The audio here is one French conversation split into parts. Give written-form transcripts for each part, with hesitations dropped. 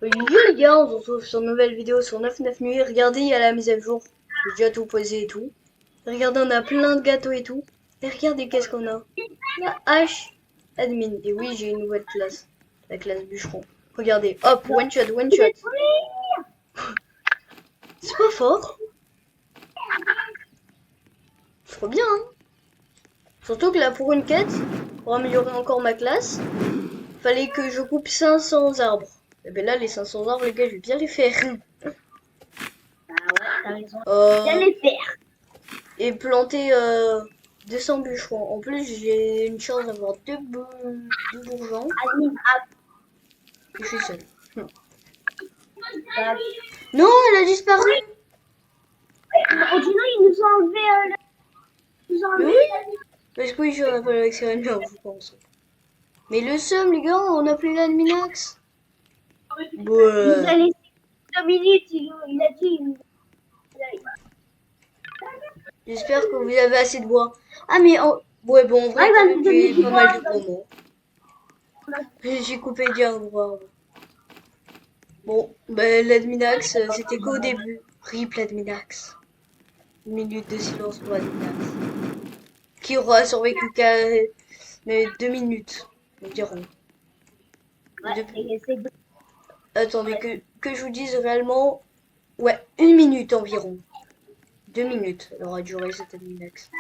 Yo les gars, on se retrouve sur une nouvelle vidéo sur 99 nuits. Regardez, il y a la mise à jour. J'ai déjà tout posé et tout. Regardez, on a plein de gâteaux et tout. Et regardez qu'est-ce qu'on a. La hache admin. Et oui, j'ai une nouvelle classe. La classe bûcheron. Regardez, hop, one shot, one shot. C'est pas fort. Trop bien, hein. Surtout que là, pour une quête, pour améliorer encore ma classe, fallait que je coupe 500 arbres. Et ben là, les 500 arbres, les gars, je vais bien les faire. Ah ouais, t'as raison. Bien les faire. Et planter 200 bûcherons. En plus, j'ai une chance d'avoir deux bourgeons. Admin, Et je suis seule. ah, Non, elle a disparu. oh, dis non, ils nous ont enlevé. Ils nous ont Mais enlevé. oui. Parce que oui, j'aurais pas avec Serena, je pense. Mais le seum, les gars, on a plus l'adminax. Il nous a laissé 2 minutes. Il a dit. J'espère que vous avez assez de bois. Ah, mais ouais, bon, en vrai, Ah, il quand va même, nous donner j'ai du pas bois. mal de gros mots. J'ai coupé déjà un bois. Bon, ben, l'adminax, c'était qu'au début. RIP l'adminax. Une minute de silence pour l'adminax. Qui aura survécu qu'à 2 minutes, nous dirons. Ouais, et c'est bon. Attendez, que je vous dise réellement. Ouais, 1 minute environ. 2 minutes, elle aura duré cette adminax.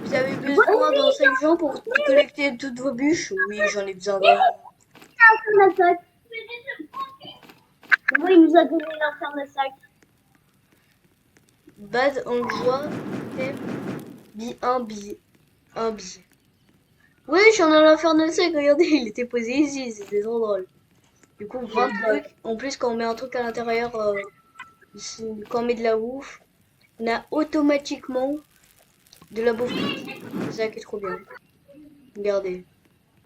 Vous avez besoin d'un 5 gens pour collecter toutes vos bûches? Oui, j'en ai besoin d'un. La sac. Moi, il nous a donné l'enfer de sac. Bad en joie, un billet. Un billet. Ouais, je suis en infernal sec, regardez, il était posé ici, c'était trop drôle. Du coup, 20 trucs. En plus, quand on met un truc à l'intérieur, quand on met de la bouffe, on a automatiquement de la bouffe. C'est ça qui est trop bien. Regardez.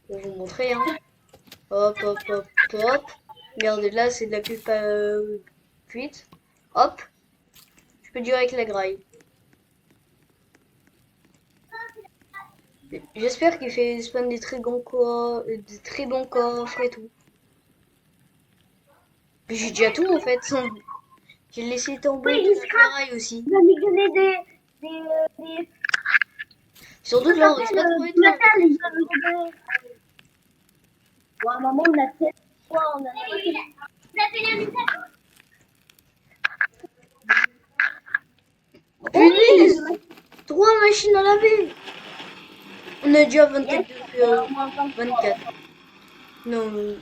Je vais vous montrer, hein. Hop, hop, hop, hop. Regardez, là, c'est de la pulpe cuite. Hop. Je peux durer avec la graille. J'espère qu'il fait spawn des très bons coffres et tout. Mais j'ai déjà tout, en fait. J'ai laissé tomber Oui, toute il la scrape. ferraille aussi. Il va nous donner des Surtout que là, on reste pas trop du éteint. matin, il va nous donner. Bon, à un moment, on a fait quoi? On a Punaise! 3 machines à laver! On a déjà 24 24. Non,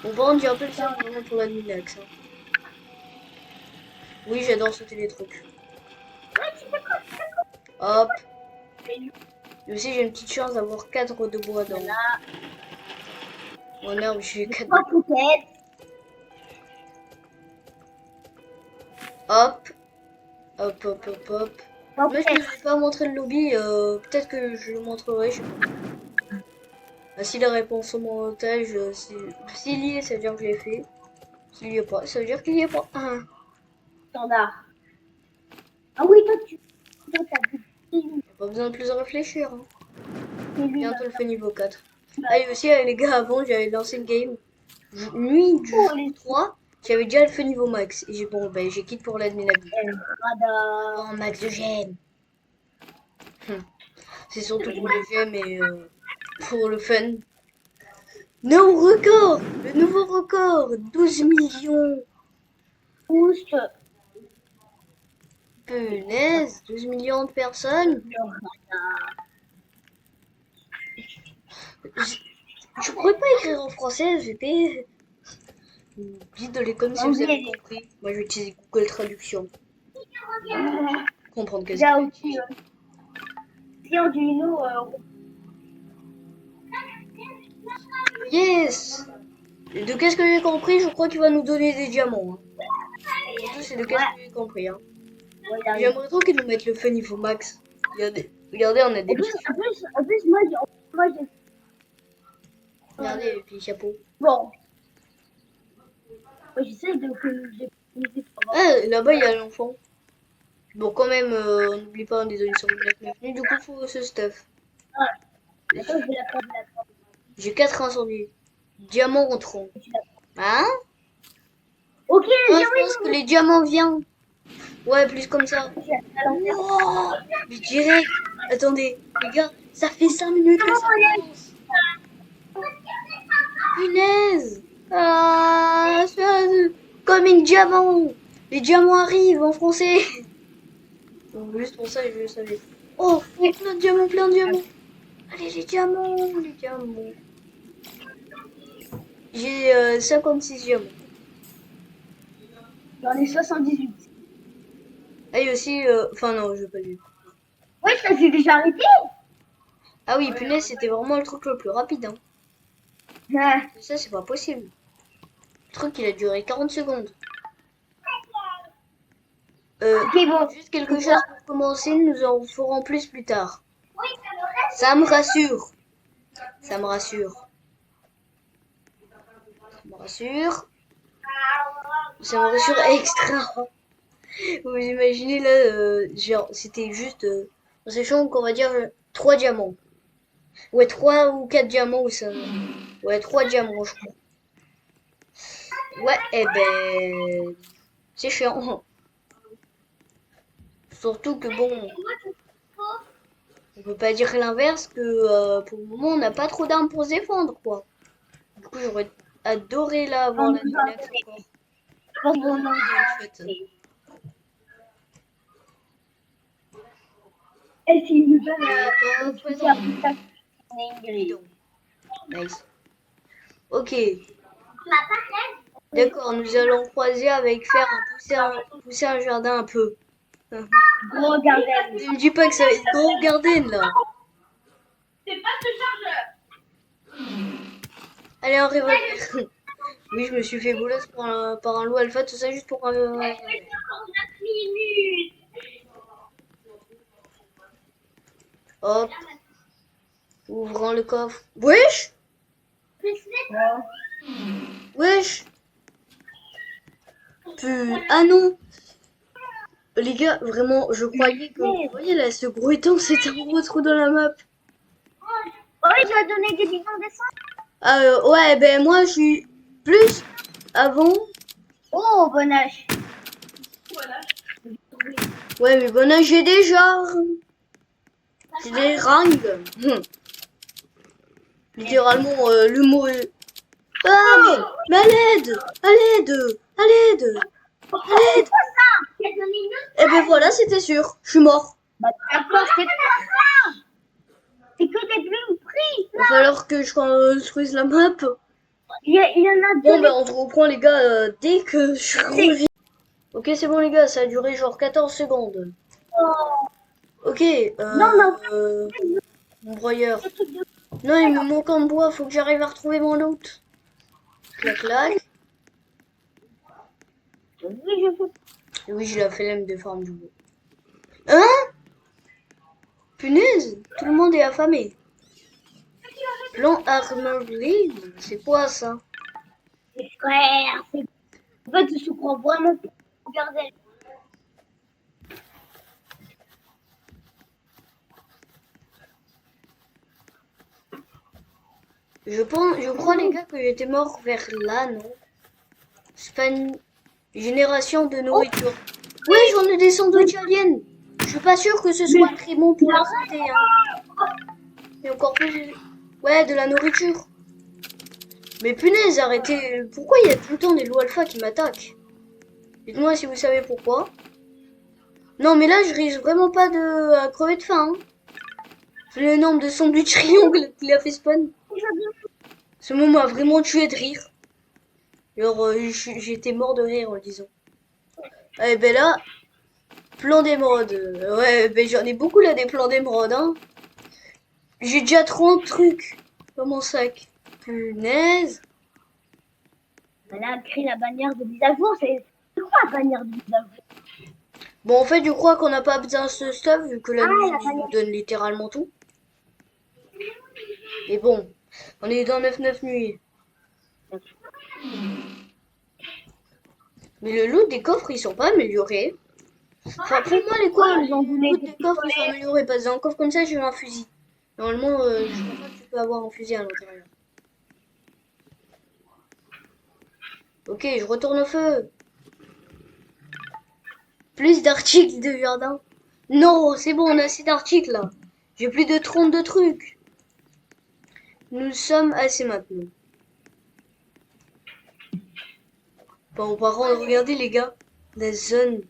on va en dire un peu le cerf vraiment pour la Minax. Hein. Oui, j'adore sauter les trucs. Hop. Et aussi, j'ai une petite chance d'avoir 4 de bois dans mon herbe. J'ai 4 de bois. Hop. Hop, hop, hop, hop. Moi, je ne vais pas montrer le lobby. Peut-être que je le montrerai, je sais pas. Ah, si la réponse au montage, s'il y est, ça veut dire que je l'ai fait. S'il y est pas, ça veut dire qu'il y est pas. Standard. Ah oui, toi, t'as Pas besoin de plus réfléchir. Hein. lui. Bientôt le fait niveau 4. Ah, et aussi, les gars, avant, j'avais lancé une game. Nuit du jour 3, j'avais déjà le feu niveau max. Et j'ai bon, ben, j'ai quitté pour l'admin habit. Oh, max de gemme. C'est surtout pour le gemme et pour le fun. No record! Le nouveau record! 12 millions! Boost. Punaise! 12 millions de personnes! Je pourrais pas écrire en français, j'étais. Dites dans les commentaires si vous avez compris. Moi, je vais utiliser Google Traduction. Comprendre qu'est-ce qu'il aussi. Si on dit nous, Yes! Et de qu'est-ce que j'ai compris, je crois qu'il va nous donner des diamants. Hein. Surtout, c'est de qu'est-ce que j'ai compris. Hein. J'aimerais trop qu'ils nous mettent le feu niveau max. Regardez, regardez on a des petits. En plus, moi, j'ai. Regardez les petits chapeaux. Bon. Moi, j'essaie de. Ah, là-bas, il y a l'enfant. Bon, quand même, on n'oublie pas, on est donné sur le 9 minutes. Du coup, il faut ce stuff. Attends, je vais la prendre. J'ai 4 incendies. Diamant rentrant. Hein? les diamants, viens. Ouais, plus comme ça. Wow, mais direct. Attendez, les gars, ça fait 5 minutes que ça commence. Punaise. Ah, comme une diamant. Les diamants arrivent en français. Donc, juste pour ça, je le savais. Oh, plein de diamants, plein de diamants. Allez, les diamants, les diamants. J'ai 56 diamants. J'en ai 78. Ah, et aussi, enfin non, je vais pas le dire. Oui, ça s'est déjà arrêté. Ah oui, punaise, c'était vraiment le truc le plus rapide. Hein. Ah, Ça, c'est pas possible. Le truc, il a duré 40 secondes. ok, bon. Juste quelque chose pour commencer, nous en ferons plus tard. Ça me rassure. Ça me rassure. Ça me rassure. Ça me rassure extra. Vous imaginez là, genre, c'était juste, en sachant qu'on va dire 3 diamants. Ouais, 3 ou 4 diamants ou ça. Ouais, 3 diamants, je crois. Ouais, eh ben, c'est chiant. Surtout que bon, on peut pas dire l'inverse que pour le moment on n'a pas trop d'armes pour se défendre, quoi. Du coup, j'aurais adoré là avoir la Nonax encore. Pour mon nom. En fait. Et s'il nous donne Et pas un présent. Ingrid. Nice. Ok. D'accord, nous allons croiser avec faire pousser un jardin un peu. Gros garden. Ne me dis pas que ça va être gros garden là. Allez, un revolver. Oui, je me suis fait bolos par un loup alpha, tout ça juste pour un revolver. Hop, ouvrant le coffre. Wesh! Wesh! Ah non! Les gars, vraiment, je croyais que... Vous voyez là, ce gros étang, c'était un gros trou dans la map. Oh, il doit donner des bidons d'essence. Ah ouais, ben moi, je suis plus avant... Oh, bon âge. Ouais, mais bon âge, j'ai déjà... C'est des rangs. Littéralement, le mot est... Ah, mais à l'aide! À l'aide! À l'aide! À l'aide! Eh ben voilà, c'était sûr. Je suis mort. Bah, d'accord, c'est pas ça. C'est que des plumes prises. Il va falloir que je construise la map. Il y en a Bon, deux. ben on se reprend, les gars, dès que je reviens. Ok, c'est bon, les gars, ça a duré genre 14 secondes. Ok, Non, non, mon broyeur. Non, il me manque en bois, faut que j'arrive à retrouver mon loot. Clac, clac. oui, je fais. Et oui, j'ai la flemme de farm du bois. Hein? Punaise, tout le monde est affamé. Plan armory, c'est quoi ça? C'est frère. En fait, je crois vraiment pour garder. Je crois les gars que j'étais mort vers là, non? C'est pas une génération de nourriture. Oui, j'en ai des sandwichs aliens. Je suis pas sûre que ce soit très bon pour la santé, hein. Et encore plus, ouais, de la nourriture. Mais punaise, arrêtez. Pourquoi il y a tout le temps des loups alpha qui m'attaquent? Dites-moi si vous savez pourquoi. Non, mais là, je risque vraiment pas de crever de faim, hein. C'est le nombre de sandwichs triangles qu'il a fait spawn. Ce mot m'a vraiment tué de rire. Alors, j'étais mort de rire en le disant. Eh ben là, plan d'émeraude. Ouais, ben j'en ai beaucoup là des plans d'émeraude, hein. J'ai déjà 30 trucs dans mon sac. Punaise. Là, crée la bannière de mise à jour. C'est quoi la bannière de mise à jour? Bon, en fait, je crois qu'on n'a pas besoin de ce stuff vu que la nuit la nous bannière. donne littéralement tout. Mais bon, on est dans 9-9 nuits. Mais le loot des coffres, ils sont pas améliorés. Enfin, pour moi, les loot des coffres, ils sont améliorés. Parce que dans un coffre comme ça, j'ai eu un fusil. Normalement, je crois pas que tu peux avoir un fusil à l'intérieur. Ok, je retourne au feu. Plus d'articles de jardin. Non, c'est bon, on a assez d'articles là. J'ai plus de 32 trucs. Nous sommes assez maintenant. Bon, par contre, regardez les gars. La zone.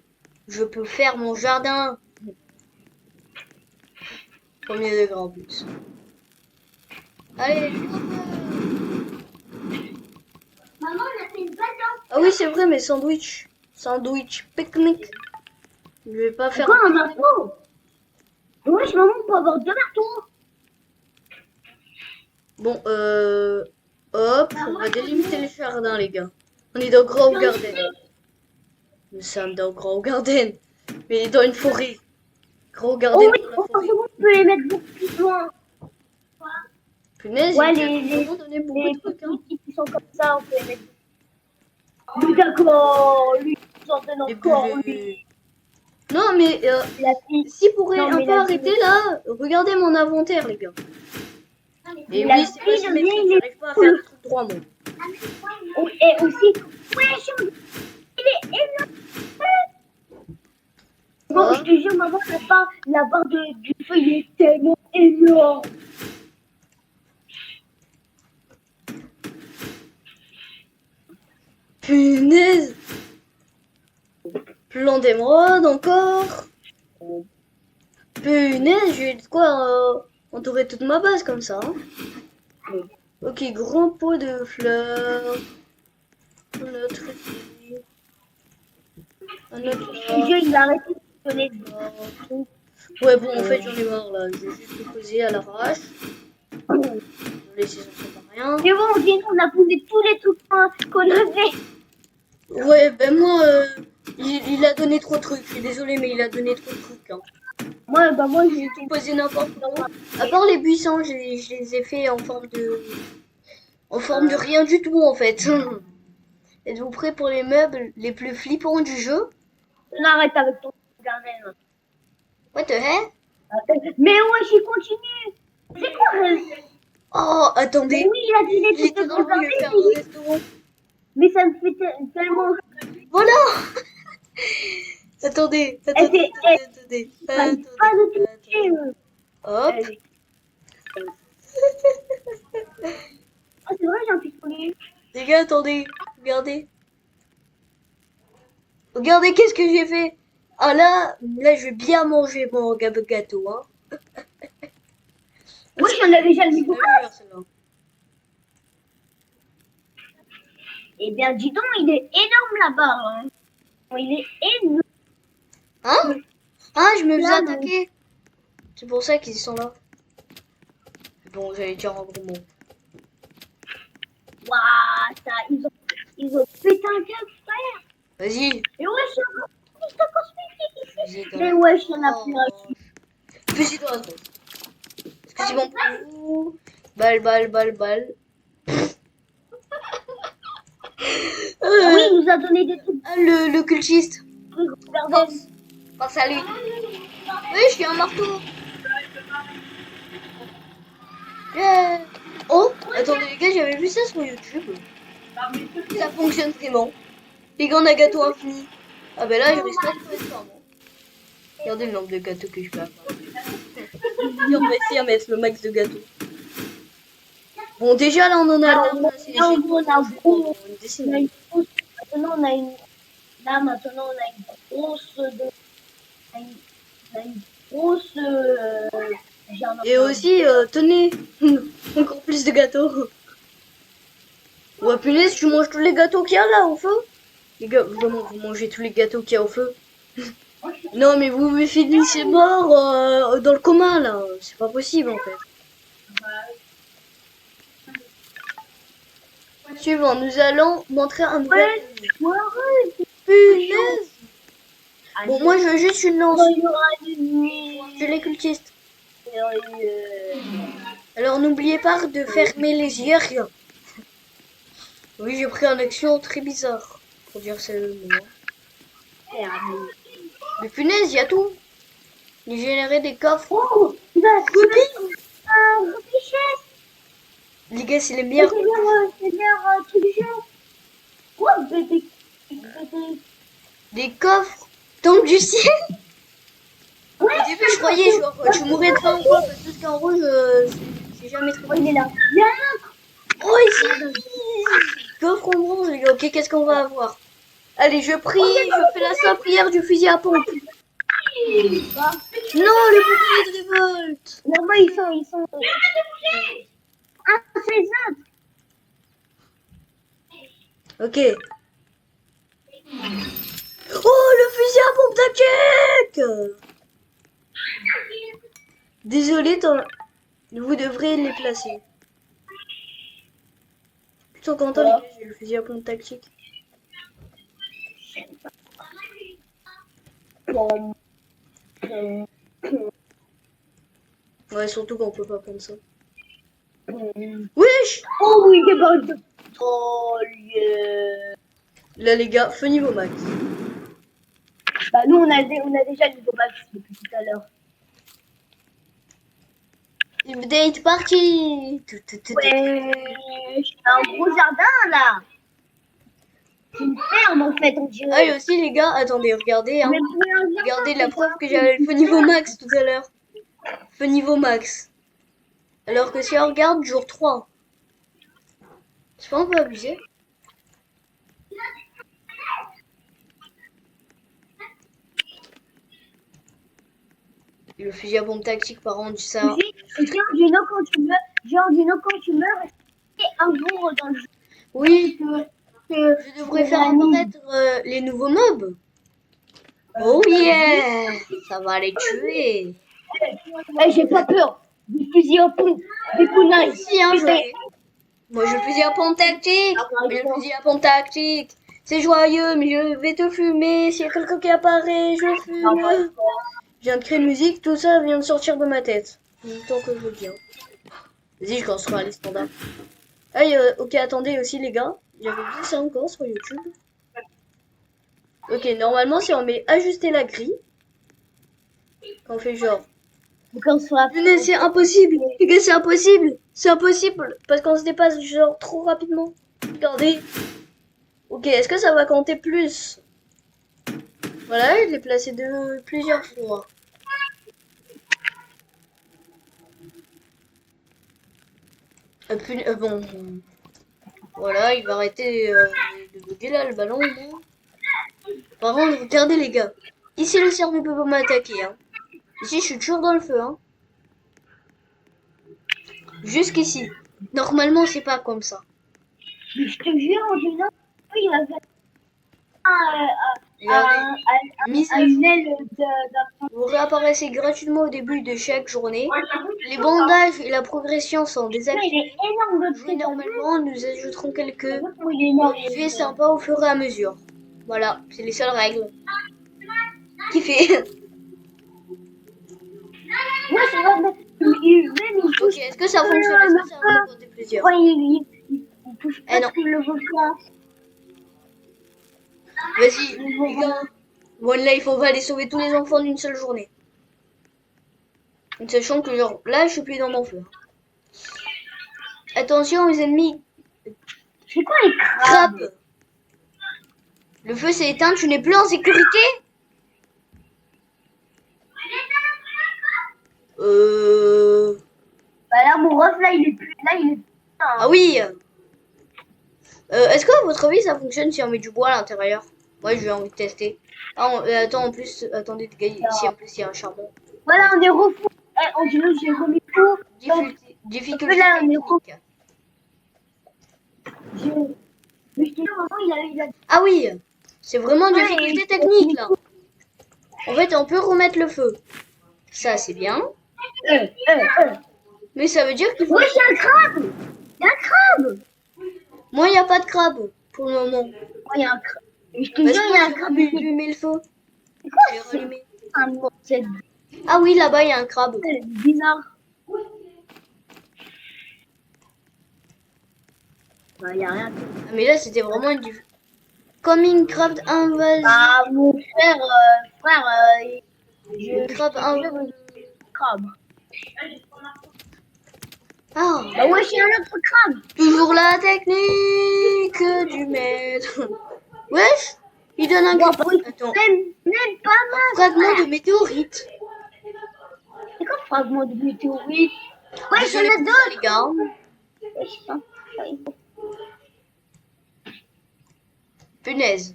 Je peux faire mon jardin. Premier degré en plus. Allez, Maman, on a fait une balance. ah oui, c'est vrai, mes sandwichs. Sandwich pique-nique. Je vais pas faire. Quoi, un marteau? Wesh, maman, on peut avoir deux marteaux. Bon, hop, on va délimiter le jardin, les gars. On est dans Grove Garden. Nous sommes dans Grove Garden. Mais dans une forêt. Grove Oh Garden oui, dans la oh, forêt. c'est bon, on peut les mettre beaucoup plus loin. Punaise, Ouais, il nous a vraiment donné beaucoup les de trucs, hein. petits qui sont comme ça, on peut les mettre. Oui, d'accord, lui, j'en donne Les encore, lui. bulles. Non, mais La fille. si pourrait Non, un mais peu la arrêter fille- là, regardez mon inventaire, les gars. Et la oui, c'est pas fille symétrique, devient, j'arrive pas à faire des trucs droits, moi. Oh, et aussi, wesh, il est énorme. Bon, Oh. je te jure, maman, la barre du feu, il est tellement énorme. Punaise! Plan d'émeraude encore. Punaise, j'ai de quoi entourer toute ma base comme ça, hein. Ok, grand pot de fleurs. Un autre ici. Un autre Je te là. jure, il a arrêté de donner des là. trucs. Ouais, bon, en fait, j'en ai marre là. Je vais juste tout poser à l'arrache. Je vais laisser ça sert à rien. Mais bon, dis on a posé tous les trucs qu'on avait. Ouais, ben moi, il a donné trop de trucs. Je suis désolée, mais il a donné trop de trucs, hein. Moi, J'ai tout posé n'importe où. À part les buissons, je les ai fait en forme de rien du tout, en fait. Êtes-vous prêts pour les meubles les plus flippants du jeu? on arrête avec ton jardin. What the heck? Mais ouais, j'y continue. C'est quoi Oh, Mais attendez. oui, il a dit des trucs de Littéralement, je vais faire préserver, un restaurant. mais ça me fait tellement. Voilà! Attendez, Elle attendez, fait. attendez, Elle n'arrive attendez, pas de attendez. toucher. Hop. Ah, c'est vrai, j'ai un pistolet. Les gars, attendez. Regardez. Regardez qu'est-ce que j'ai fait. Ah là, je vais bien manger mon gâteau, hein. Oui, j'en avais déjà le C'est micro. la meilleure, celle-là. Eh bien, dis donc, il est énorme là-bas. Hein. Il est énorme. Hein? Ah, je me faisais Là, attaquer. C'est pour ça qu'ils sont là. Bon, j'allais dire un gros mot. Waouh, ça, ils ont pété un câble, frère. Vas-y. Et ouais, c'est un piste cosmétique ici. Vas-y, Mais ouais, j'en ai plus là-dessus. Fusil dans la tête. Est-ce que c'est bon pour vous? Balle, balle, balle, balle. Ah oui, il nous a donné des trucs. Ah, le cultiste. Regardez. Oh, salut. Oui, je suis un marteau. Yeah. Oh, attendez les gars, j'avais vu ça sur YouTube. Ça fonctionne vraiment. Les gars, on a gâteau infini. Ah ben là, je risque pas de trouver ça, moi. Regardez le nombre de gâteaux que je peux avoir. Et on va essayer à mettre le max de gâteaux. Bon, déjà là, on en a Ah, là, c'est là, on a une gros. On a décennie. une grosse. Maintenant, on a une. Là, maintenant, on a une grosse. On a une grosse. Jardin. Et aussi, tenez, encore plus de gâteaux. Ouais, punaise, tu manges tous les gâteaux qu'il y a là au feu? Les gars, vraiment, vous mangez tous les gâteaux qu'il y a au feu? Non, mais vous me finissez mort dans le coma là. C'est pas possible en fait. Suivant, nous allons montrer un nouvel. Ouais, Punaise! Ah, Bon, moi je veux juste une lance. il y aura une nuit. Je les cultiste. Alors n'oubliez pas de fermer les yeux. Rien. Oui, j'ai pris une action très bizarre. Pour dire c'est le mot. Mais punaise, il y a tout. J'ai généré des coffres. Oh, il va réfléchir. Les gars, c'est les meilleurs. C'est bien truc de jeu. Oh, bébé. Des coffres tombe du ciel. Au début, je croyais, genre, tu mourrais de faim ou quoi, parce qu'en rouge, c'est jamais très Oh, bon. il est là. Il y a un Oh, ici! Coffre en bronze, les gars. Ok, qu'est-ce qu'on va avoir? Allez, je prie, je fais la sainte prière du fusil à pompe. autre. Non, le bouclier de révolte. Là-bas, ils sont. Ah, c'est ça. Ok. Oh, le fusil à pompe d'attaque! Désolé, vous devrez les placer. Putain, Quentin, les Voilà. gars, j'ai le fusil à pompe tactique. Bon, Ouais, surtout qu'on peut pas prendre ça. euh, Wesh! Oh oui, des balles de pétrole. Là, les gars, feu niveau max. Bah, nous, on a déjà le niveau max depuis tout à l'heure. Update party! Ouais, j'ai un gros jardin là. C'est une ferme en fait, on dirait. Ah, et aussi, les gars, attendez, regardez, hein. Mais trouvé un jardin, Regardez la c'est preuve ça. que j'avais le feu niveau max tout à l'heure. Feu niveau max. Alors que si on regarde, jour 3. C'est pas un peu abusé? Le fusil à pompe tactique, par contre, ça. Genre, du know quand tu meurs, genre, du know quand tu meurs, et un jour dans le jeu. Oui, Que je devrais faire apparaître les nouveaux mobs. Oh yeah! Ça va les tuer. Eh, j'ai pas peur. Des fusils à pompe, des kunai. Si, hein, je sais. Moi, je le fusil à pompe tactique. Moi, je le fusil à pompe tactique. C'est joyeux, mais je vais te fumer. S'il y a quelqu'un qui apparaît, je le fume. Je viens de créer une musique, tout ça vient de sortir de ma tête. Tant que je le dis. Hein. Vas-y, je construis les standards. Ah, ok, attendez aussi, les gars. J'avais vu ça encore sur YouTube. Ok, normalement, si on met ajuster la grille, on fait genre. Mais c'est impossible. Les gars, c'est impossible. C'est impossible. Parce qu'on se dépasse genre trop rapidement. Regardez. Ok, est-ce que ça va compter plus? Voilà, je l'ai placé de plusieurs fois. Bon. Voilà, il va arrêter de bugger là, le ballon. Bon. Par contre, regardez les gars. Ici, le cerf ne peut pas m'attaquer. Hein. Ici, je suis toujours dans le feu. Hein. Jusqu'ici. Normalement, c'est pas comme ça. Je te jure, en disant, il avait Regardez. Mise à jour. une aile d'un. Vous réapparaissez gratuitement au début de chaque journée. Les bandages et la progression sont Il désactivés. est énorme de Jouer trucs. normalement, nous ajouterons quelques Il est énorme. effets sympas au fur et à mesure. Voilà, c'est les seules règles. Kiffé. Ouais, c'est vrai, même il Ok, touche. est-ce que ça fonctionne? Est-ce que ça va en compter plusieurs? Ouais, il touche Eh non. presque le volcan. Vas-y, les gars. One Life, on va aller sauver tous les enfants d'une seule journée. Sachant que genre, là, je suis plus dans mon feu. Attention aux ennemis. C'est quoi les crabes? Crabes. Le feu s'est éteint, tu n'es plus en sécurité? Bah là, mon ref, là, il est plus. Là, il est plus. Ah oui. Est-ce que à votre avis ça fonctionne si on met du bois à l'intérieur? Moi j'ai envie de tester. Ah, attends, en plus, attendez, les gars, ici en plus il y a un charbon. Voilà, on est refou. Eh, on dirait que j'ai remis tout. Difficulté Là, on est technique. Mais je te jure, maman, il a. Ah oui, c'est vraiment une Ouais, difficulté technique là. En fait, on peut remettre le feu. Ça c'est bien. Mais ça veut dire qu'il faut... Ouais, il y a un crabe. Il y a un crabe. Moi, il n'y a pas de crabe pour le moment. Ouais, il y a un crabe. Je te Parce jure, il y a un que crabe. j'ai allumé le feu. C'est quoi J'ai rallumé. un mot? C'est Ah oui, là-bas, il y a un crabe. bizarre. Bah, il y a rien. Ah, mais là, c'était vraiment une difficulté. Coming Crabe invasion. Ah, mon frère, Crabe invasion. crabe. Ah, Bah ouais, j'ai un autre crabe. toujours la technique du maître. Wesh, Il donne un Bon, Attends. même pas mal. Fragment de météorite. C'est quoi fragment de météorite? Ouais, il y Désolé en a pour ça, d'autres. les gars. Ouais, je pense. Punaise.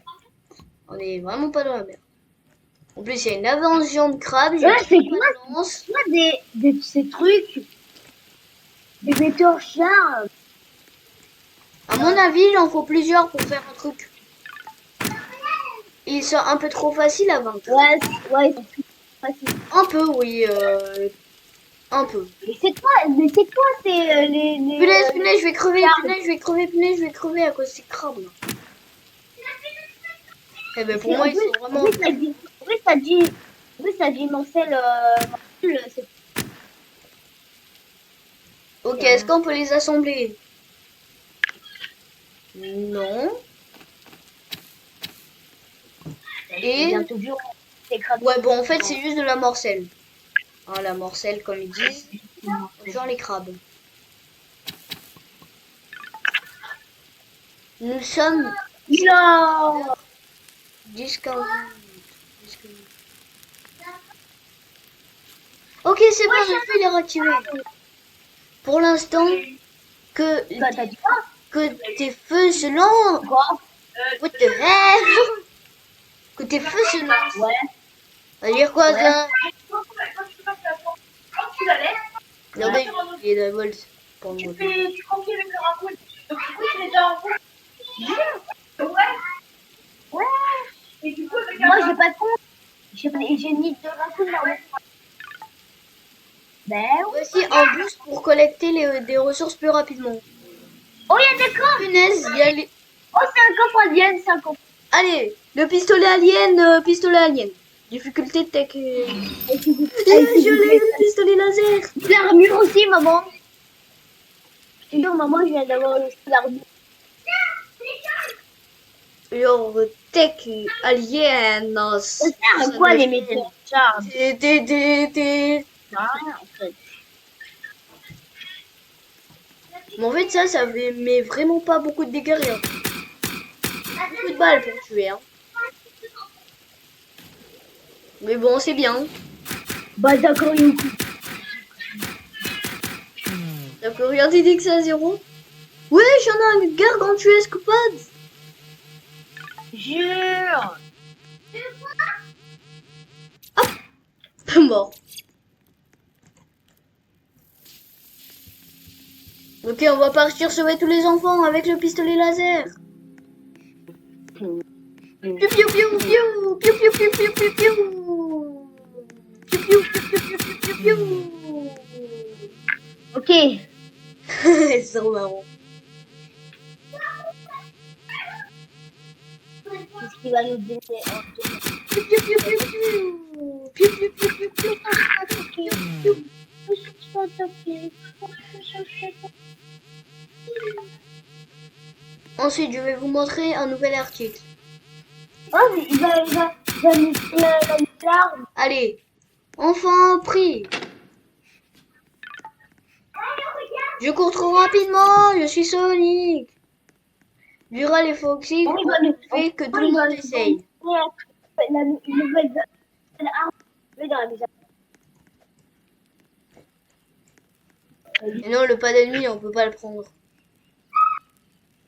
On est vraiment pas dans la merde. En plus, il y a une invasion de crabes. J'ai Ouais, trop c'est pas quoi? de chance. Moi, de ces trucs, des météores-chars. À mon avis, il en faut plusieurs pour faire un truc. Ils sont un peu trop faciles à vaincre. Ouais, ouais, c'est plus facile. Un peu, oui. Un peu. Mais c'est quoi, c'est Punaise, punaise, je vais crever. chars. Punaise, je vais crever. Punaise, je vais crever à cause de ces crabes. Là. Eh ben, pour C'est- moi, En ils plus, sont en vraiment... plus, ça dit, en plus, ça dit, en plus, ça dit Marcel, c'est Ok, est-ce qu'on peut les assembler? Non. Et... vient toujours des crabes. Ouais, bon, en fait, c'est juste de la morcelle. Hein, la morcelle, comme ils disent. Genre les crabes. Nous sommes Non! 10-15 minutes. 10-15 minutes. Ok, c'est bon, je vais les réactiver. Pour l'instant, que, Bah, t'as dit quoi? que tes feux se lancent. Quoi? What the hell? Que tes feux se lancent. Ouais. Ça veut dire quoi, Ouais. ça? Quand tu la laisses, Regardez, il est de volt. Pour le mot. tu confies avec le raccoon. Donc du coup, tu les as en compte. Ouais. Et du coup, avec Moi, j'ai pas de compte. J'ai ni de raccoon dans mon compte. Ben oui. Voici un boost pour collecter des ressources plus rapidement. Oh, il y a des coffres! Punaise, il y a les... Oh, c'est un coffre alien, c'est un coffre. Allez, le pistolet alien, pistolet alien. Difficulté tech. Je l'ai, le pistolet laser. L'armure aussi, maman. Je te jure, maman, je viens d'avoir l'armure. Your tech alien. Ça sert à quoi les météores chars? Mais En fait. en fait, ça met vraiment pas beaucoup de dégâts. Rien. Beaucoup de balles pour tuer. Hein. Mais bon, c'est bien. Bah d'accord, Yoko. D'accord, regardez, dès que c'est à 0. Ouais, j'en ai un gargantuesque pod. Jure. Mort. Ok, on va partir sauver tous les enfants avec le pistolet laser. Piu piu piu piu piu piu piu piu piu piu piu. Piu piu piu piu piu piu piu piu. Ok. C'est trop marrant. Qu'est-ce qu'il va nous donner? Piu piu piu piu piu. Piu piu piu piu piu piu piu piu. Ensuite, je vais vous montrer un nouvel article. Oh, mais il va nous l'arme. Allez, enfant pris. Je cours trop rapidement, je suis Sonic. Dural et Foxy Oh, il va nous fait que tout le monde essaye. La nouvelle arme dans la maison. Et non, le pas d'ennemi, on peut pas le prendre.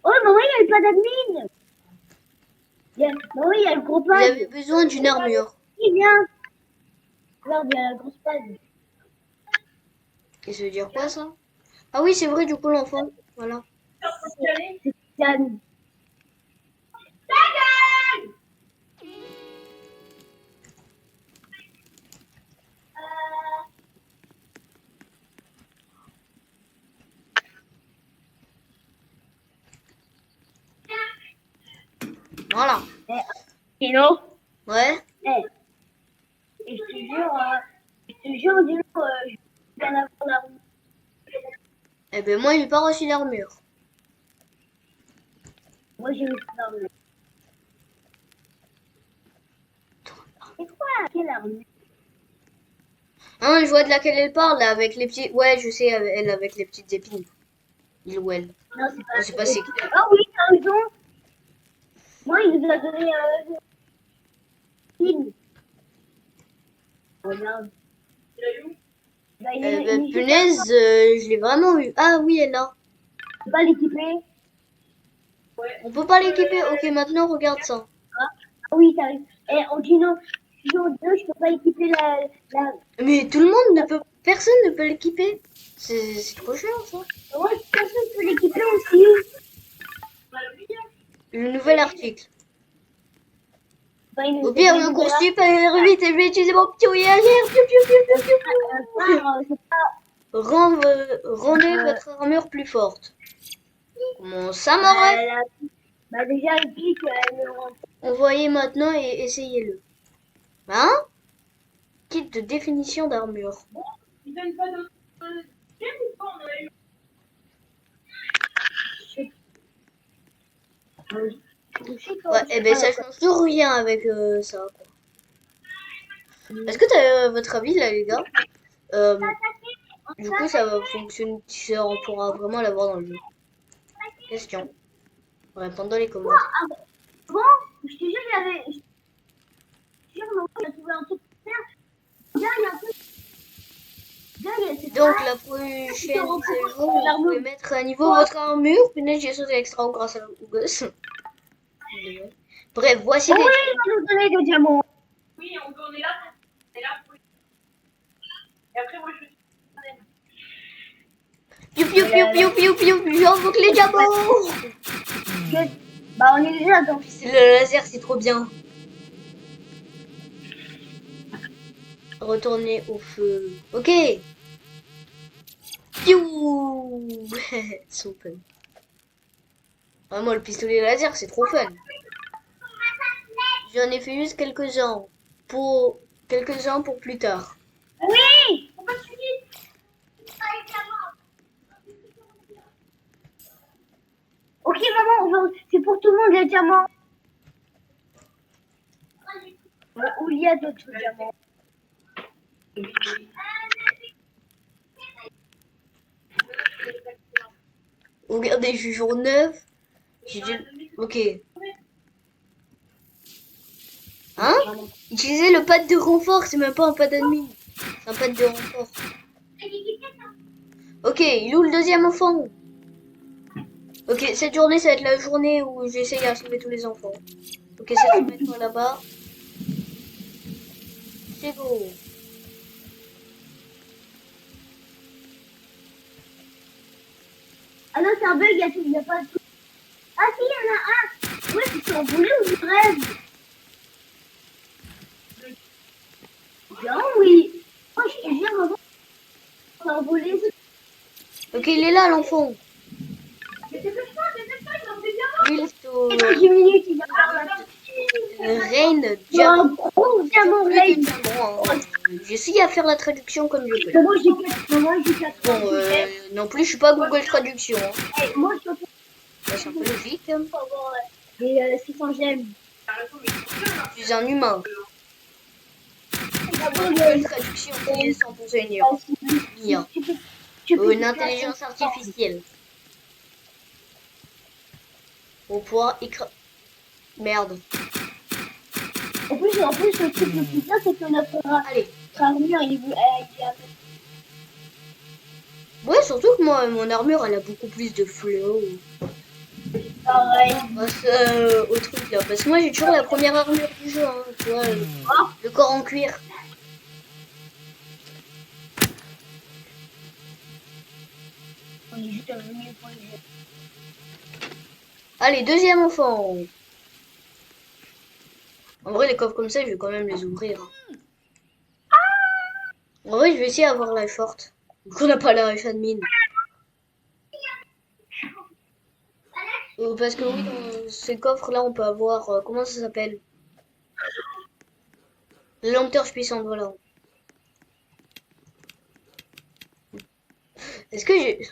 Oh, maman, il y a pas d'admin. Maman, il y a le gros Vous pad. avez besoin d'une armure. Il vient. Regarde, il y a la grosse pad. Et ça veut dire quoi ça? Ah oui, c'est vrai, du coup, l'enfant. Voilà. C'est un... Voilà. Kino. Ouais. Et je te jure, du coup, je viens d'avoir l'arme. Eh ben moi, j'ai pas reçu l'armure. Moi, j'ai reçu l'arme. C'est quoi? Quelle arme? Hein, je vois de laquelle elle parle, là, avec les petits... Ouais, je sais, elle avec les petites épines. Il ou elle. Non, c'est pas. Je sais pas c'est... Ah oui, t'as raison. Moi, il nous a donné film. Regarde. Tu l'as eu où? Bah, Punaise, je l'ai vraiment eu. Ah oui, elle est là. peut pas l'équiper. Ouais. On peut pas l'équiper. Ok, maintenant regarde ça. Ah oui, t'as raison. Et en Dino, si en Dino, je peux pas équiper la... Mais tout le monde ne peut, personne ne peut l'équiper. C'est trop cher ça. Moi, personne peut l'équiper aussi. On a oublié. Le nouvel article. Bah, il nous Au a pire, donné je une cours nouvelle super vite et je vais utiliser mon petit voyageur. Piou, piou, piou, piou, piou, piou. c'est pas... Rendez votre armure plus forte. Comment ça m'aurait? Bah, déjà, il dit qu'elle me rend... Envoyez maintenant et essayez-le. Hein? Kit de définition d'armure. Il donne pas d'autres. Quel ou pas on a eu? Ouais, et ben ça change tout rien avec ça. Est-ce que t'as votre avis là, les gars? Du coup, ça va fonctionner. On pourra vraiment l'avoir dans le jeu. Question. Répondez dans les commentaires. Bon, je te jure, je te jure, maman, il a trouvé un truc pour faire. Regarde, il y a un truc. Regarde, c'est Donc pas- la prochaine mise à jour, vous pouvez mettre à niveau votre armure. Punaise, j'ai sauté extra grâce à Gosse. Bref, voici Oh les... oui, il va nous donner des diamants. Oui, on est là. On est là pour. Et après, moi, je suis. Piou piou piou piou piou piou piou, j'invoque les diamants. Bah, on est déjà dans... Le laser, c'est trop bien. Retourner au feu. Ok. Piou. So fun. Vraiment, le pistolet laser, c'est trop fun. J'en ai fait juste quelques-uns pour plus tard. Oui. Pourquoi tu dis? Ok, maman, c'est pour tout le monde les diamants. Où il y a d'autres diamants. Regardez, je suis jour 9. Ok. Hein? Utilisez le pad de renfort, c'est même pas un pad admin. C'est un pad de renfort. Ok, il est où le deuxième enfant? Ok, cette journée, ça va être la journée où j'essaye à sauver tous les enfants. Ok, ça se met là-bas. C'est beau. Ah non, c'est un bug, il y a pas de... Ah si, il y en a un. Ouais, tu t'es envolé ou je rêve? Non, oui. Oh, je te jure, maman, tu t'es envolé. Ok, il est là, l'enfant. Mais c'est pas, il en fait bien. Lui, c'est au... Et dans 10 minutes, il va avoir la... Reine Il y a un Diamant. gros diamant raid. J'essaye à faire la traduction comme je peux. Maman, j'ai 4 Bon, non plus, je suis pas Google Traduction. Hein. Moi, je peux Ouais, c'est un peu logique. avoir des 600 gemmes. Je suis un humain. D'abord, Google Traduction qui est 100% ignorant. Bien. Une intelligence artificielle. Pour pouvoir écrire. Merde. En plus, le truc le plus bien, c'est que notre Allez. armure, il est Ouais, surtout que moi, mon armure, elle a beaucoup plus de flow. pareil. Grâce au truc là. Parce que moi, j'ai toujours la première armure du jeu. Hein, tu vois, le corps en cuir. On est juste venu pour les jeux. Allez, deuxième enfant. En vrai, les coffres comme ça, je vais quand même les ouvrir. En vrai, je vais essayer d'avoir la short. Donc, on n'a pas la admin. Parce que oui, dans ces coffres-là, on peut avoir... comment ça s'appelle? La lampe torche puissante, voilà. Est-ce que j'ai...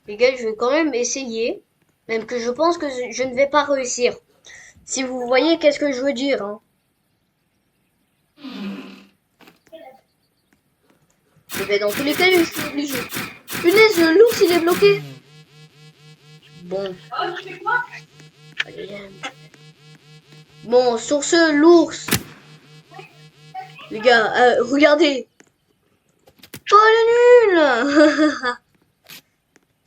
Les gars, je vais quand même essayer. Même que je pense que je ne vais pas réussir. Si vous voyez qu'est-ce que je veux dire. Hein. Et ben, dans tous les cas, je suis obligé. Punaise, l'ours, il est bloqué. Bon. Oh, tu fais quoi? Bon, sur ce, l'ours. Les gars, regardez. Oh, elle est nulle.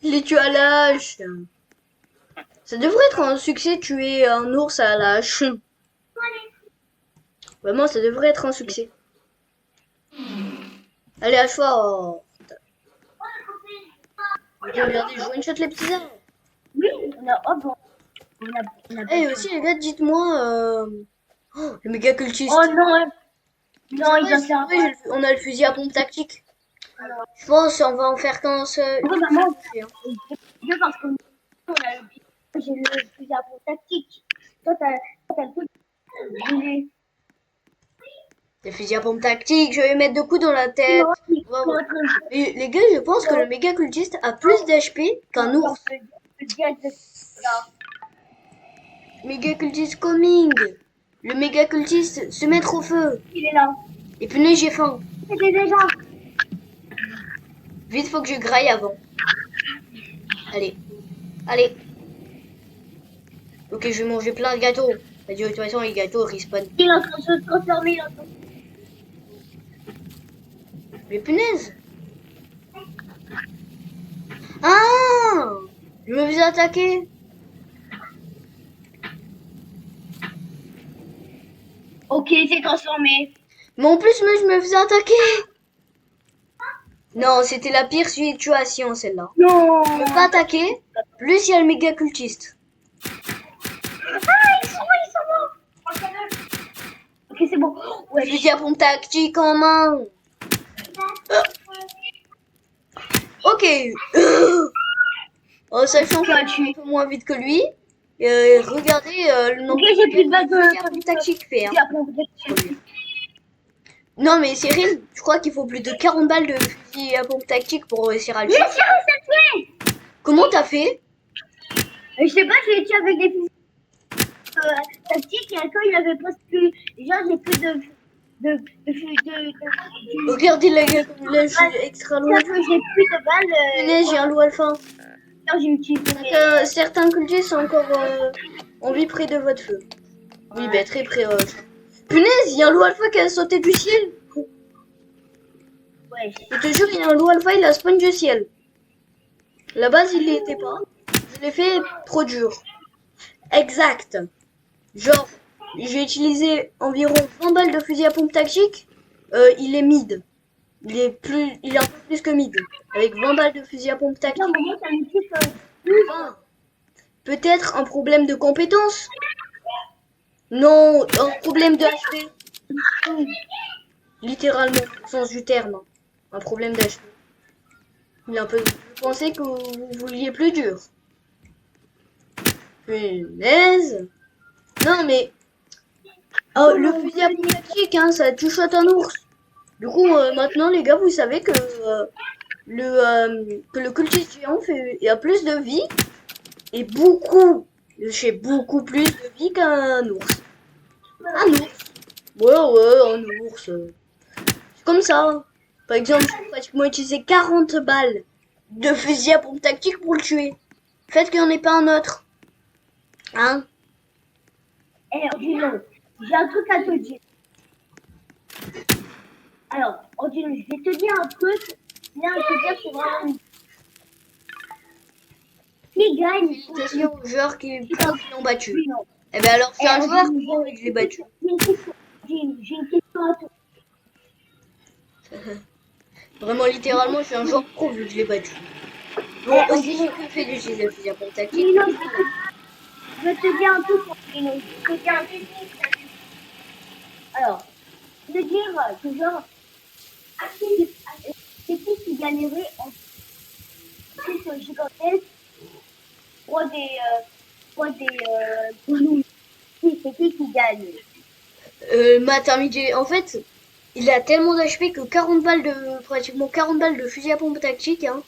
Il est tué à la hache. Ça devrait être un succès tuer un ours à la hache. Vraiment, ça devrait être un succès. Allez, hache fort. Regardez, je one-shot les petits arbres. Oui, on a... Oh bon. On a Et aussi, les gars, dites-moi... oh, le méga cultiste. Oh non, non, ils Ouais, ont c'est fait un vrai, on a le fusil à pompe tactique. Je pense qu'on va en faire qu'un seul. Oui, maman, c'est bien parce que nous, on a j'ai le fusil à pompe tactique. Toi, t'as le truc. J'ai Le fusil à pompe tactique, je vais mettre 2 coups dans la tête. Bravo. Et les gars, je pense que le méga cultiste a plus d'HP qu'un ours. Méga cultiste coming. Le méga cultiste se mettre au feu. Il est là. Et punaise, j'ai faim. C'était déjà. Vite, faut que je graille avant. Allez. Allez. Ok, je vais manger plein de gâteaux. De toute façon, les gâteaux respawn. Il est en train de se transformer. Il est en train de... Mais punaise. Ah, je me faisais attaquer. Ok, il s'est transformé. Mais en plus, moi, je me faisais attaquer. Non, c'était la pire situation, celle-là. Non. Je me fais attaquer, plus il y a le méga cultiste. Ah, ils sont morts. Ok, c'est bon. Ouais, Fusil à pompe tactique en main. Ok. En sachant que je suis un peu moins vite que lui. Regardez le nombre Ok, j'ai plus de balles de fusil à pompe tactique fait. Hein. Non mais Cyril, je crois qu'il faut plus de 40 balles de fusil à pompe tactique pour réussir à le J'ai tuer. tiré cette flèche. Comment t'as fait? Je sais pas, je l'ai tiré avec des fusils tactiques et quand il avait presque plus. Genre, j'ai plus de Regardez la gueule comme là, je suis extra loin. j'ai plus de balles. Punaise, j'ai un loup alpha. J'ai utilisé Certains cultistes sont encore en vie près de votre feu. Oui, bah très près. Punaise, il y a un loup alpha qui a sauté du ciel. Ouais. Je te jure, il y a un loup alpha, il a spawn du ciel. La base, il n'y était pas. Je l'ai fait trop dur. Exact. Genre, j'ai utilisé environ 20 balles de fusil à pompe tactique. Il est mid. Il est un peu plus que mid. Avec 20 balles de fusil à pompe tactique. Non, mais moi, ça me dit que. Enfin, peut-être un problème de compétence. Non, un problème de HP. Littéralement, au sens du terme. Un problème d'HP. Il est un peu... Je pensais que vous vouliez plus dur. Punaise. Non, mais... Oh, le fusil à pompe tactique, hein, ça touche à un ours. Du coup, maintenant, les gars, vous savez que le cultiste géant a plus de vie et j'ai beaucoup plus de vie qu'un ours. Un ours. Ouais, un ours. C'est comme ça. Par exemple, j'ai pratiquement utilisé 40 balles de fusil à pompe tactique pour le tuer. Faites qu'il n'y en ait pas un autre. Hein? Eh, Ordino, j'ai un truc à te dire. Alors, Ordino, je vais te dire un truc. Là, je vais te dire, c'est vraiment. Qui gagne? Félicitations aux joueurs qui l'ont battu. Oui, non. Eh ben alors, c'est un Eh, joueur Ordino, que je l'ai battu. J'ai une question à toi. Vraiment, littéralement, je suis un joueur pro vu que je l'ai battu. Bon, aussi, j'ai que fait d'utiliser le fusil à pompe tactique. Ordino, je vais te dire un truc, Ordino. Je vais te dire un truc. Alors, je vais te dire que genre, c'est qui gagnerait en plus gigantesque pour des grenouilles. C'est qui gagne? Matt Armigé, en fait, il a tellement d'HP que pratiquement 40 balles de fusil à pompe tactique, hein,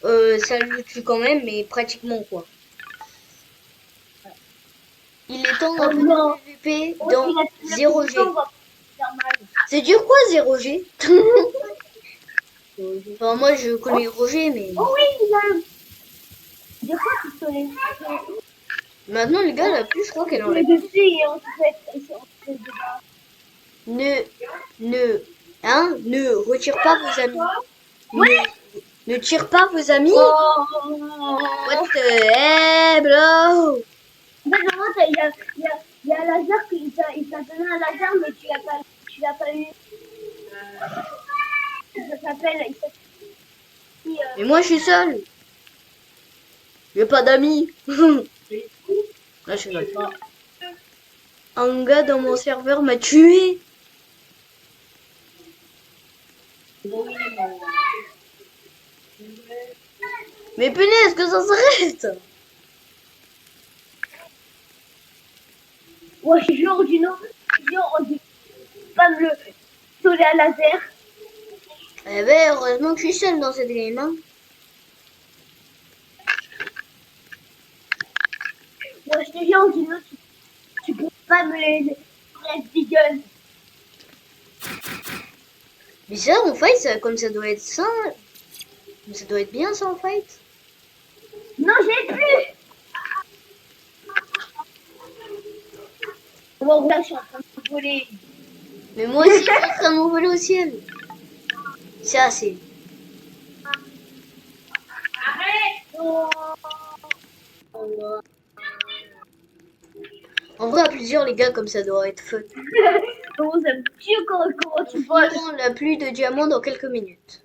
ça le tue quand même, mais pratiquement quoi. Il est temps d'un peu de PVP dans 0G. C'est dur quoi 0G? Enfin, moi je connais Roger, mais... Oh oui, il a... De quoi pistolet? Maintenant, les gars, la pluie, je crois qu'elle On est enlève. dessus et on se fait débat. Ne retire pas vos amis. Ne tire pas vos amis. Oh. What the hell, bro? En fait, vraiment, il y a un laser qui il t'a donné un laser, mais tu l'as pas eu. Ça s'appelle, Mais moi, je suis seul. J'ai pas d'amis. Là, je rigole. Un gars dans mon serveur m'a tué. Mais punaise, que ça s'arrête. ouais, je jure, on dit pas me le pistolet à laser. Eh ben, heureusement que je suis seul dans cette game, hein. Moi, je te jure, Dino, tu peux pas me les Deagle. Mais ça, en fight, ça, comme ça doit être ça. Ça doit être bien, ça, en fight. Non, j'ai plus. Bon, là, je suis en train de voler. Mais moi aussi, je suis en train de m'envoler au ciel. C'est assez. Oh. En vrai, à plusieurs, les gars, comme ça doit être fun. Comment ça me tue comment tu Nous voles. finirons la pluie de diamants dans quelques minutes.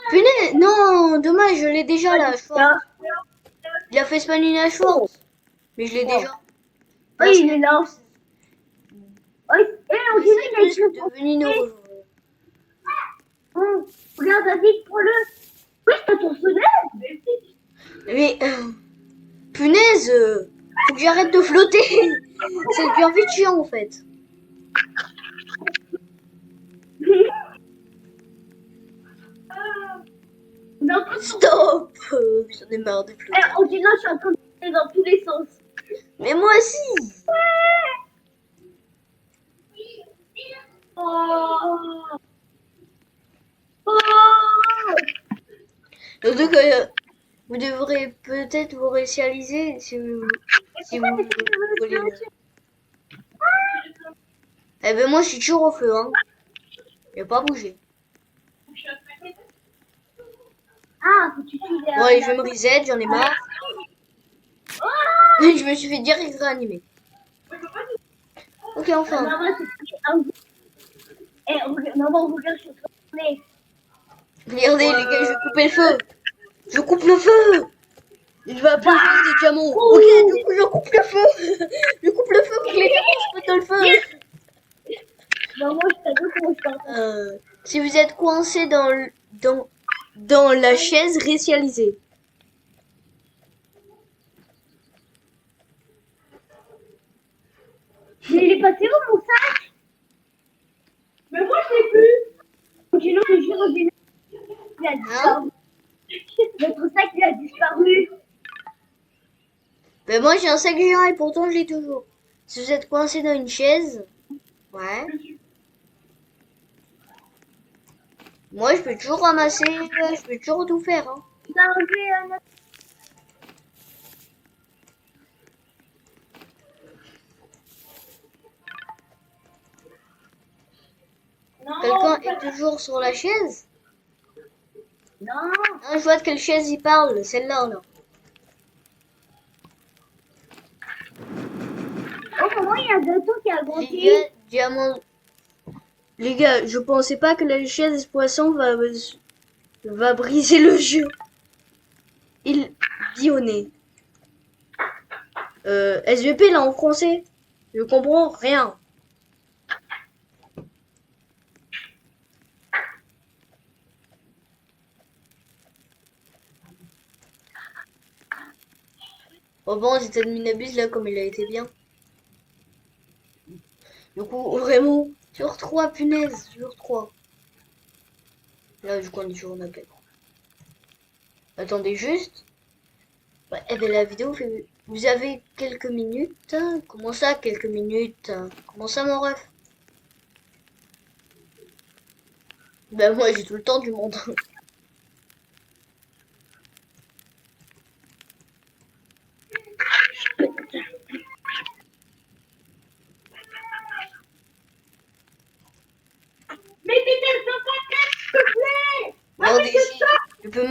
Punaise, non, dommage, je l'ai déjà là, Schwartz. Il a fait spawner la Schwartz. Mais je l'ai déjà. Oui, il est là. Oui, on Mais dirait c'est qu'il a juste écrit devenu nous rejoindre. regarde, vas-y, prends-le. Oui, t'as ton soleil. Mais, punaise, faut que j'arrête de flotter. Ça devient vite chiant en fait. Non, Stop, j'en ai marre de flotter. on dit non, je suis en train de voler dans tous les sens. Mais moi aussi. Oh. Oh. Donc, vous devrez peut-être vous réaliser si vous voulez. Eh ben moi je suis toujours au feu, hein. Je vais pas bouger. Ah, faut que tu tues les... Ouais, je vais me reset, j'en ai marre. Je me suis fait direct réanimer. Ok, enfin. Maman, c'est un... maman, regarde, je suis en train de tourner. Regardez les gars, je vais couper le feu. Je coupe le feu. Il va plus avoir des diamants. Ok, du coup je coupe le feu. Je coupe le feu pour que les diamants se mettent dans le feu. Maman, je t'avoue comment je t'entends. Si vous êtes coincé dans la chaise, récialisez. Mais il est passé où mon sac? Mais moi je l'ai plus. Sinon le jour il a disparu. Notre sac il a disparu. Ben moi j'ai un sac géant et pourtant je l'ai toujours. Si vous êtes coincé dans une chaise, ouais. Moi je peux toujours ramasser, je peux toujours tout faire. Hein. Il a enlevé un... Quelqu'un est toujours sur la chaise? Non. Ah, je vois de quelle chaise il parle, celle-là là. Oh maman, il y a un gâteau qui a Les grandi. gars, diamant. Les gars, je pensais pas que la chaise poisson va briser le jeu. Il dionné. SVP là en français. Je comprends rien. Oh bon, c'était de Minabus là comme il a été bien. Du coup, vraiment, sur 3, punaise, sur 3. Là, du coup, on est toujours en appel. Attendez juste. Ouais, eh ben la vidéo fait... Vous avez quelques minutes. Hein. Comment ça, quelques minutes? Hein. Comment ça, mon ref? Ben moi, j'ai tout le temps du monde.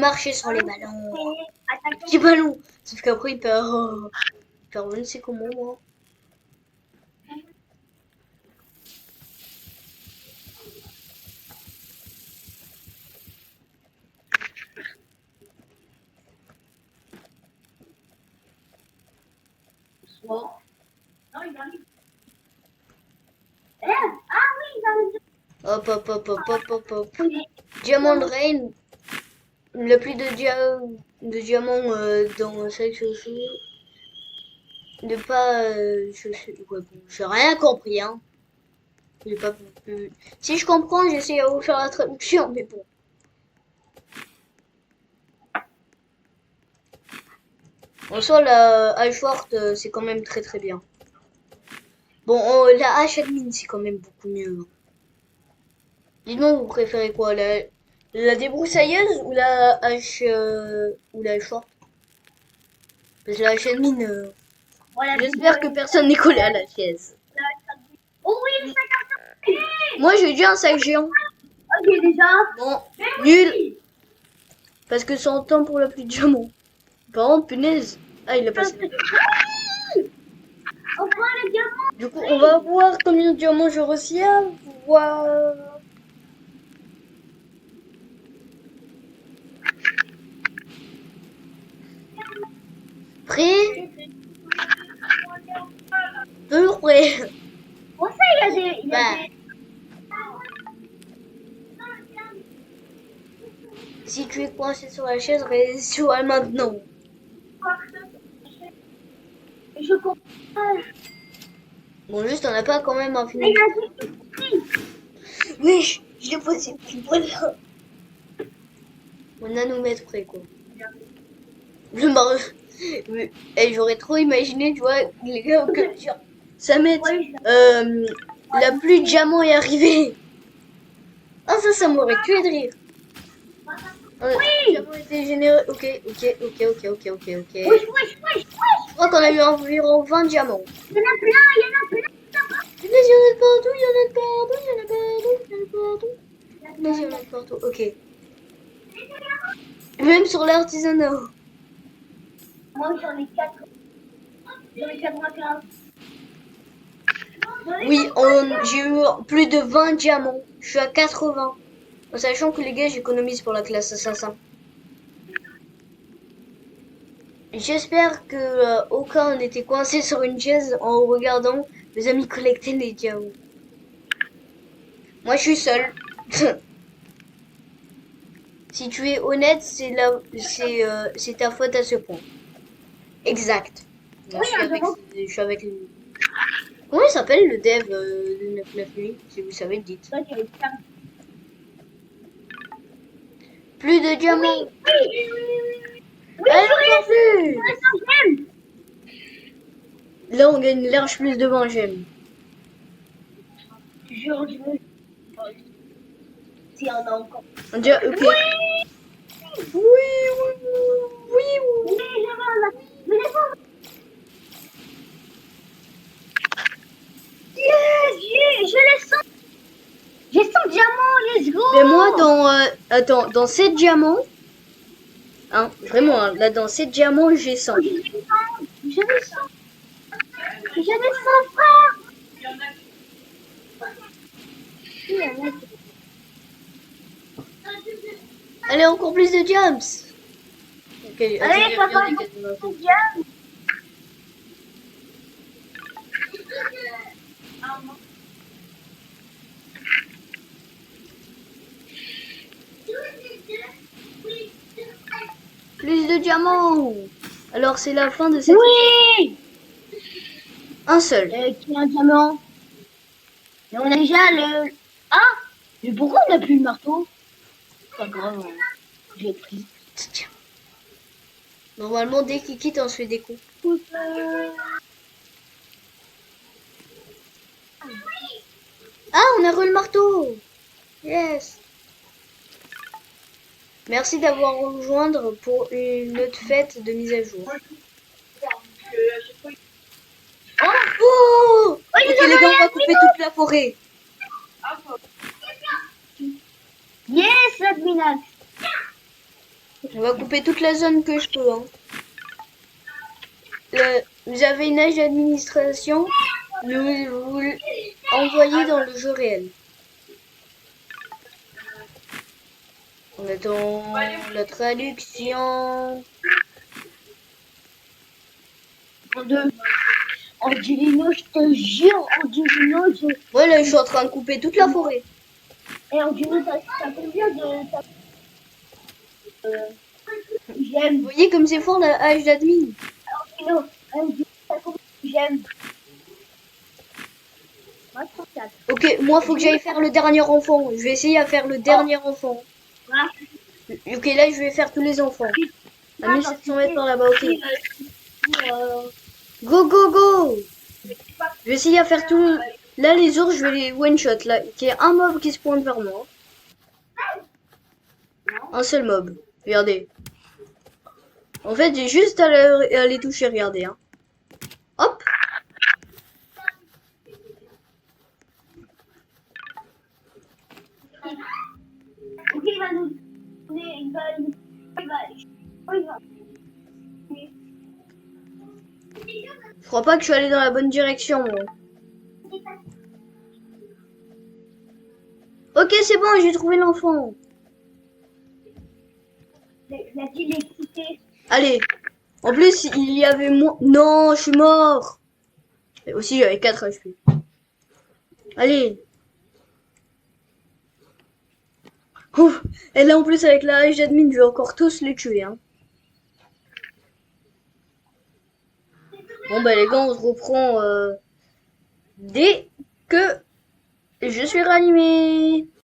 marcher sur les ballons. Attaquons. Petit ballon. Sauf qu'après, il perd. Il perd je ne sais comment, moi. Bon. Non, il arrive. Ah oui, dans Hop, hop, hop, hop, hop, hop, hop. le... Diamant de Rain. Le plus de diamants dans cette chaussure. De pas. Ouais, bon, j'ai rien compris, hein. J'ai pas. Si je comprends, j'essaie de vous faire la traduction, mais bon. En soi, la hache forte, c'est quand même très très bien. Bon, la hache admin, c'est quand même beaucoup mieux. Dites-moi, vous préférez quoi, la débroussailleuse ou la hache forte? Parce que la hache admin, Voilà, j'espère que personne n'est collé à la chaise. Oh oui, le 50. Moi, j'ai déjà un sac géant. Ok, déjà. Bon, nul. Parce que c'est en temps pour la pluie de diamants. Par contre, punaise. Ah, il a passé. On prend le diamant. Du coup, on va voir combien de diamants je reçois. Voir. Prêt? Toujours prêt. Bon, ça, il y a des... Il y a Bah. des... Si tu es coincé sur la chaise, reste sur elle maintenant. Je comprends. Bon, juste, on n'a pas quand même Mais infini. il a dit... Oui, je l'ai posé plus voilà. Mon nanomètre près, quoi. Le mar... Et j'aurais trop imaginé, tu vois, les gars, que genre, ça met Oui, la pluie de diamants est arrivée. Ah, ça m'aurait tué de rire. Le diamant était généreux. Ok. Wesh, wesh, wesh, wesh. Je crois qu'on a eu environ 20 diamants. Il y en a plein, il y en a plein. Mais il y en a de partout, il y en a de partout, il y en a de partout, il y en a de partout. Mais il y en a de partout, ok. Même sur l'artisanat. Moi, j'en ai 4. J'en ai 95. Oui, j'ai eu plus de 20 diamants. Je suis à 80. En sachant que les gars, j'économise pour la classe assassin. J'espère que aucun n'était coincé sur une chaise en regardant mes amis collecter les diamants. Moi, je suis seul. Si tu es honnête, c'est ta faute à ce point. Exact. Bon, Oui, je suis avec lui. Comment il s'appelle le dev de 998? Si vous savez, dites. Toi, tu as eu 5. Plus de diamants. Oui, Allez, sur les 5e. là, on gagne large plus de 20 gemmes. Je veux... S'il y en a encore. On dirait, ok. Oui. Oui, je vois. Mais laisse-moi. Yes, je les sens. J'ai 100 diamants, let's go. Mais moi, attends, dans 7 diamants, hein, vraiment, hein, là, dans 7 diamants, j'ai 100. J'avais 100. J'avais 100. J'avais 100 frères. Il y en a Allez, encore plus de diams. Ok, Allez, papa, diamants. Plus de diamants. Alors, c'est la fin de cette... Oui. Un seul. Qui a un diamant? Et on a déjà le... Ah. Mais pourquoi on n'a plus le marteau? Pas grave, hein. J'ai pris. Tiens. Normalement, dès qu'il quitte, on se fait des coups. Ah, on a re le marteau. Yes. Merci d'avoir rejoindre pour une autre fête de mise à jour. Oh, ok, les gars, on va couper toute la forêt. Yes, l'adminax. On va couper toute la zone que je peux. Hein. Vous avez une âge d'administration, mais vous l'envoyez dans le jeu réel. On attend la traduction. Angelino, je te jure, Angelino, Ouais, là, je suis en train de couper toute la forêt. Et Angelino, t'as combien de... J'aime. Vous voyez comme c'est fort la âge d'admin. Angelino, t'as combien de j'aime? Moi, 34. Ok, moi, faut que j'aille faire le dernier enfant. Je vais essayer à faire le dernier enfant. Voilà. Ok, là, je vais faire tous les enfants. À 1700 mètres par là-bas, ok. Go, go, go! Je vais essayer à faire tout. Là, les ours, je vais les one-shot. Là, il y a un mob qui se pointe vers moi. Un seul mob. Regardez. En fait, j'ai juste à les toucher, regardez. Hein. Hop! Ok, il va nous... Il va... Je crois pas que je suis allé dans la bonne direction, moi. Ok, c'est bon, j'ai trouvé l'enfant. La ville est quittée. Allez. En plus, il y avait moi. Non, je suis mort. Et aussi, j'avais 4 HP. Allez. Ouf. Et là, en plus, avec la rage d'admin, je vais encore tous les tuer. Hein. Bon, bah, les gars, on se reprend dès que je suis ranimé.